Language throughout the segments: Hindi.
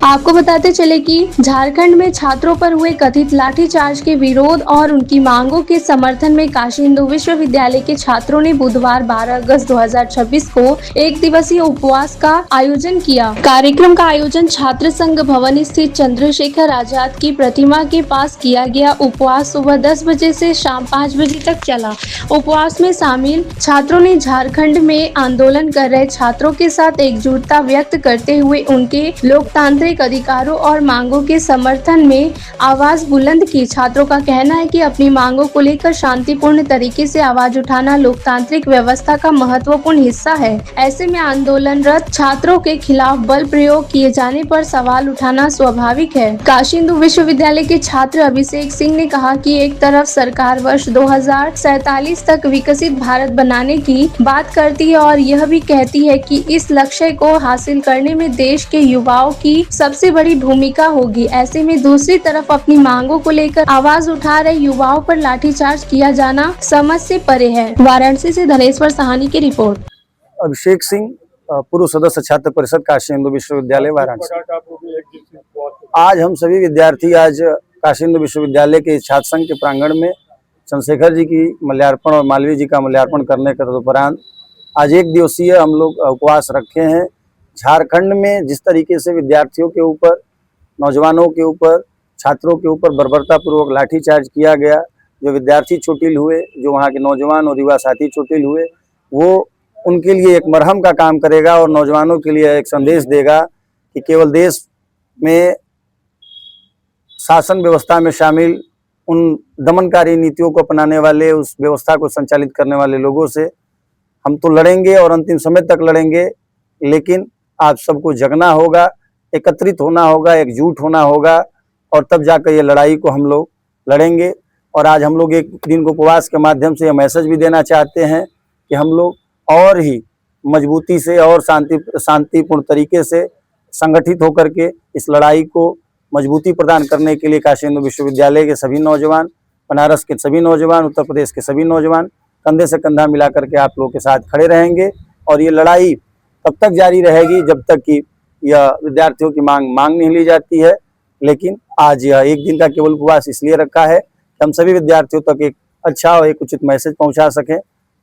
आपको बताते चले कि झारखंड में छात्रों पर हुए कथित लाठीचार्ज के विरोध और उनकी मांगों के समर्थन में काशी हिंदू विश्वविद्यालय के छात्रों ने बुधवार 12 अगस्त 2026 को एक दिवसीय उपवास का आयोजन किया। कार्यक्रम का आयोजन छात्र संघ भवन स्थित चंद्रशेखर आजाद की प्रतिमा के पास किया गया। उपवास सुबह 10 बजे से शाम 5 बजे तक चला। उपवास में शामिल छात्रों ने झारखंड में आंदोलन कर रहे छात्रों के साथ एकजुटता व्यक्त करते हुए उनके लोकतांत्रिक अधिकारों और मांगों के समर्थन में आवाज बुलंद की। छात्रों का कहना है कि अपनी मांगों को लेकर शांतिपूर्ण तरीके से आवाज उठाना लोकतांत्रिक व्यवस्था का महत्वपूर्ण हिस्सा है। ऐसे में आंदोलनरत छात्रों के खिलाफ बल प्रयोग किए जाने पर सवाल उठाना स्वाभाविक है। काशी हिंदू विश्वविद्यालय के छात्र अभिषेक सिंह ने कहा कि एक तरफ सरकार वर्ष 2047 तक विकसित भारत बनाने की बात करती है और यह भी कहती है कि इस लक्ष्य को हासिल करने में देश के युवाओं की सबसे बड़ी भूमिका होगी। ऐसे में दूसरी तरफ अपनी मांगों को लेकर आवाज उठा रहे युवाओं पर लाठीचार्ज किया जाना समझ से परे है। वाराणसी से धनेश्वर साहनी की रिपोर्ट। अभिषेक सिंह, पूर्व सदस्य छात्र परिषद काशी हिंदू विश्वविद्यालय वाराणसी। आज हम सभी विद्यार्थी आज काशी हिंदू विश्वविद्यालय के छात्र संघ के प्रांगण में चंद्रशेखर जी की माल्यार्पण और मालवीय जी का माल्यार्पण करने के तदुपरांत आज एक दिवसीय हम लोग उपवास रखे हैं। झारखंड में जिस तरीके से विद्यार्थियों के ऊपर, नौजवानों के ऊपर, छात्रों के ऊपर बर्बरतापूर्वक लाठीचार्ज किया गया, जो विद्यार्थी चोटिल हुए, जो वहाँ के नौजवान और युवा साथी चोटिल हुए, वो उनके लिए एक मरहम का काम करेगा और नौजवानों के लिए एक संदेश देगा कि केवल देश में शासन व्यवस्था में शामिल उन दमनकारी नीतियों को अपनाने वाले, उस व्यवस्था को संचालित करने वाले लोगों से हम तो लड़ेंगे और अंतिम समय तक लड़ेंगे, लेकिन आप सबको जगना होगा, एकत्रित होना होगा, एकजुट होना होगा और तब जाकर ये लड़ाई को हम लोग लड़ेंगे। और आज हम लोग एक दिन को उपवास के माध्यम से यह मैसेज भी देना चाहते हैं कि हम लोग और ही मजबूती से और शांतिपूर्ण तरीके से संगठित होकर के इस लड़ाई को मजबूती प्रदान करने के लिए काशी हिंदू विश्वविद्यालय के सभी नौजवान, बनारस के सभी नौजवान, उत्तर प्रदेश के सभी नौजवान कंधे से कंधा मिला करके आप लोगों के साथ खड़े रहेंगे। और ये लड़ाई तब तक जारी रहेगी जब तक कि यह विद्यार्थियों की मांग नहीं ली जाती है। लेकिन आज यह एक दिन का केवल उपवास इसलिए रखा है कि हम सभी विद्यार्थियों तक एक अच्छा और एक उचित मैसेज पहुंचा सकें।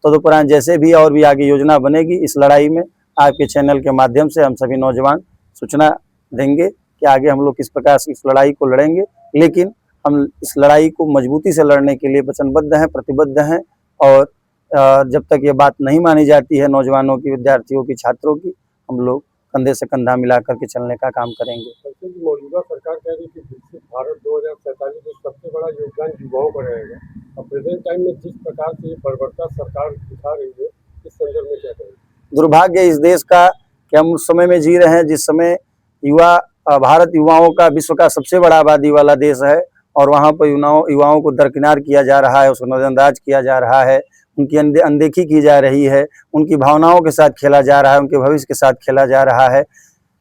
तदुपरांत जैसे भी और भी आगे योजना बनेगी इस लड़ाई में आपके चैनल के माध्यम से हम सभी नौजवान सूचना देंगे कि आगे हम लोग किस प्रकार से इस लड़ाई को लड़ेंगे। लेकिन हम इस लड़ाई को मजबूती से लड़ने के लिए वचनबद्ध हैं, प्रतिबद्ध हैं और जब तक ये बात नहीं मानी जाती है नौजवानों की, विद्यार्थियों की, छात्रों की, हम लोग कंधे से कंधा मिला करके चलने का काम करेंगे। मौजूदा सरकार कह रही है कि विकसित भारत 2047 में सबसे बड़ा योगदान युवाओं का रहेगा। अब प्रेजेंट टाइम में जिस प्रकार से ये बर्बरता सरकार दिखा रही है, इस संदर्भ में क्या करेंगे? दुर्भाग्य इस देश का कि हम उस समय में जी रहे हैं जिस समय भारत युवाओं का विश्व का सबसे बड़ा आबादी वाला देश है और वहाँ पर युवाओं को दरकिनार किया जा रहा है, उसको नजरअंदाज किया जा रहा है, उनकी अनदेखी की जा रही है, उनकी भावनाओं के साथ खेला जा रहा है, उनके भविष्य के साथ खेला जा रहा है।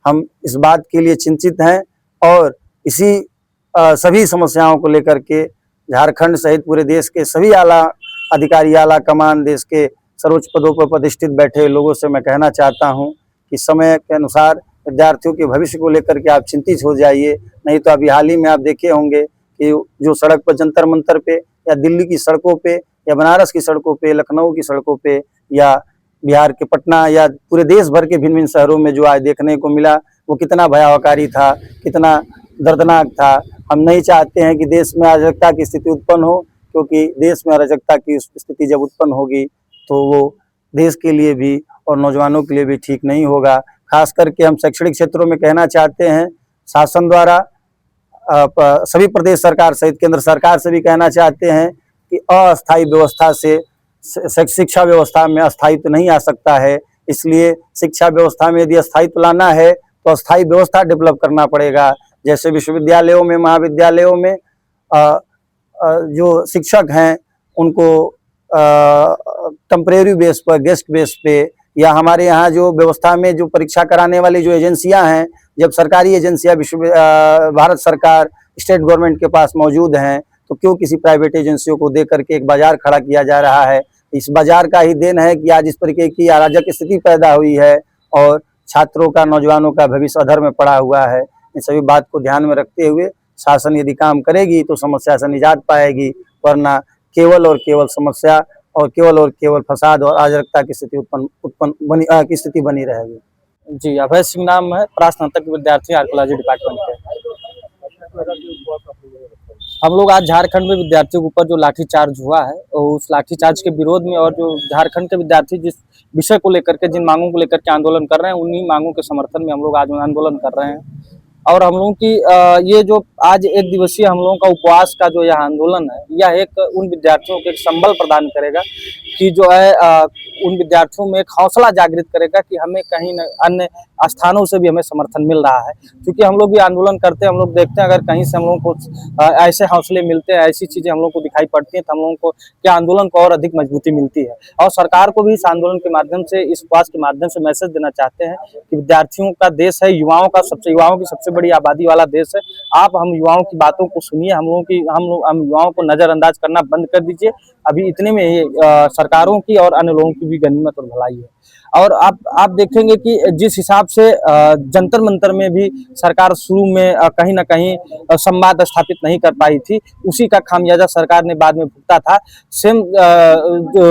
हम इस बात के लिए चिंतित हैं और इसी सभी समस्याओं को लेकर के झारखंड सहित पूरे देश के सभी आला अधिकारी, आला कमान, देश के सर्वोच्च पदों पर प्रतिष्ठित बैठे लोगों से मैं कहना चाहता हूं कि समय के अनुसार विद्यार्थियों के भविष्य को लेकर के आप चिंतित हो जाइए। नहीं तो अभी हाल ही में आप देखे होंगे कि जो सड़क पर जंतर मंतर पे या दिल्ली की सड़कों पे या बनारस की सड़कों पे, लखनऊ की सड़कों पे या बिहार के पटना या पूरे देश भर के भिन्न भिन्न शहरों में जो आज देखने को मिला वो कितना भयावहकारी था, कितना दर्दनाक था। हम नहीं चाहते हैं कि देश में अराजकता की स्थिति उत्पन्न हो, क्योंकि देश में अराजकता की स्थिति जब उत्पन्न होगी तो वो देश के लिए भी और नौजवानों के लिए भी ठीक नहीं होगा। खास करके हम शैक्षणिक क्षेत्रों में कहना चाहते हैं, शासन द्वारा सभी प्रदेश सरकार सहित केंद्र सरकार से भी कहना चाहते हैं कि अस्थायी व्यवस्था से शिक्षा व्यवस्था में अस्थायित्व नहीं आ सकता है। इसलिए शिक्षा व्यवस्था में यदि अस्थायित्व लाना है तो अस्थायी व्यवस्था डेवलप करना पड़ेगा। जैसे विश्वविद्यालयों में, महाविद्यालयों में जो शिक्षक हैं उनको टेम्परेरी बेस पर, गेस्ट बेस पे, या हमारे यहाँ जो व्यवस्था में जो परीक्षा कराने वाली जो एजेंसियां हैं, जब सरकारी एजेंसियां भारत सरकार, स्टेट गवर्नमेंट के पास मौजूद हैं तो क्यों किसी प्राइवेट एजेंसियों को दे करके एक बाजार खड़ा किया जा रहा है। इस बाजार का ही देन है कि आज इस तरीके की अराजक स्थिति पैदा हुई है और छात्रों का, नौजवानों का भविष्य अधर में पड़ा हुआ है। इन सभी बात को ध्यान में रखते हुए शासन यदि काम करेगी तो समस्या से निजात पाएगी, वरना केवल और केवल समस्या और केवल फसाद और अराजकता की स्थिति स्थिति बनी रहेगी। जी, अभय सिंह नाम है, प्रास्नातक विद्यार्थी आर्कोलॉजी डिपार्टमेंट के। हम लोग आज झारखंड में विद्यार्थियों के ऊपर जो लाठीचार्ज हुआ है और उस लाठीचार्ज के विरोध में, और जो झारखंड के विद्यार्थी जिस विषय को लेकर के, जिन मांगों को लेकर के आंदोलन कर रहे हैं, उन्हीं मांगों के समर्थन में हम लोग आज आंदोलन कर रहे हैं। और हम लोगों की ये जो आज एक दिवसीय हम लोगों का उपवास का जो यह आंदोलन है, यह एक उन विद्यार्थियों को एक संबल प्रदान करेगा कि जो है उन विद्यार्थियों में एक हौसला जागृत करेगा कि हमें कहीं न अन्य स्थानों से भी हमें समर्थन मिल रहा है। क्योंकि हम लोग भी आंदोलन करते हैं, हम लोग देखते हैं अगर कहीं से हम लोगों को ऐसे हौसले मिलते हैं, ऐसी चीजें हम लोग को दिखाई पड़ती हैं, तो हम लोगों को क्या आंदोलन को और अधिक मजबूती मिलती है। और सरकार को भी इस आंदोलन के माध्यम से, इस उपवास के माध्यम से मैसेज देना चाहते हैं कि विद्यार्थियों का देश है, युवाओं की सबसे बड़ी आबादी वाला देश है। आप हम युवाओं की बातों को सुनिए, हम युवाओं को नजरअंदाज करना बंद कर दीजिए। अभी इतने में ही सरकारों की और अन्य लोगों की भी गनीमत और भलाई है। और आप देखेंगे कि जिस हिसाब से जंतर मंतर में भी सरकार शुरू में कहीं ना कहीं संवाद स्थापित नहीं कर पाई थी, उसी का खामियाजा सरकार ने बाद में भुगता था। सेम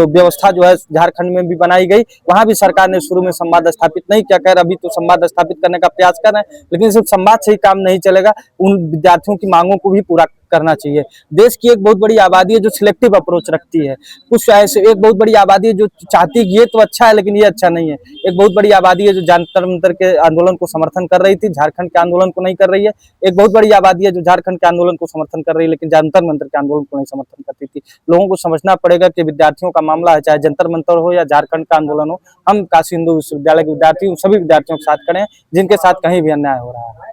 व्यवस्था जो है झारखंड में भी बनाई गई, वहां भी सरकार ने शुरू में संवाद स्थापित नहीं किया। कर अभी तो संवाद स्थापित करने का प्रयास कर रहे हैं, लेकिन सिर्फ संवाद से ही काम नहीं चलेगा, उन विद्यार्थियों की मांगों को भी पूरा करना चाहिए। देश की एक बहुत बड़ी आबादी है जो सिलेक्टिव अप्रोच रखती है। कुछ ऐसे एक बहुत बड़ी आबादी है जो चाहती है कि ये तो अच्छा है लेकिन ये अच्छा नहीं है। एक बहुत बड़ी आबादी है जो जंतर मंतर के आंदोलन को समर्थन कर रही थी, झारखंड के आंदोलन को नहीं कर रही है। एक बहुत बड़ी आबादी है जो झारखंड के आंदोलन को समर्थन कर रही है लेकिन जंतर मंतर के आंदोलन को नहीं समर्थन करती थी। लोगों को समझना पड़ेगा कि विद्यार्थियों का मामला है, चाहे जंतर मंतर हो या झारखंड का आंदोलन हो, हम काशी हिंदू विश्वविद्यालय के विद्यार्थी सभी विद्यार्थियों के साथ खड़े हैं जिनके साथ कहीं भी अन्याय हो रहा है।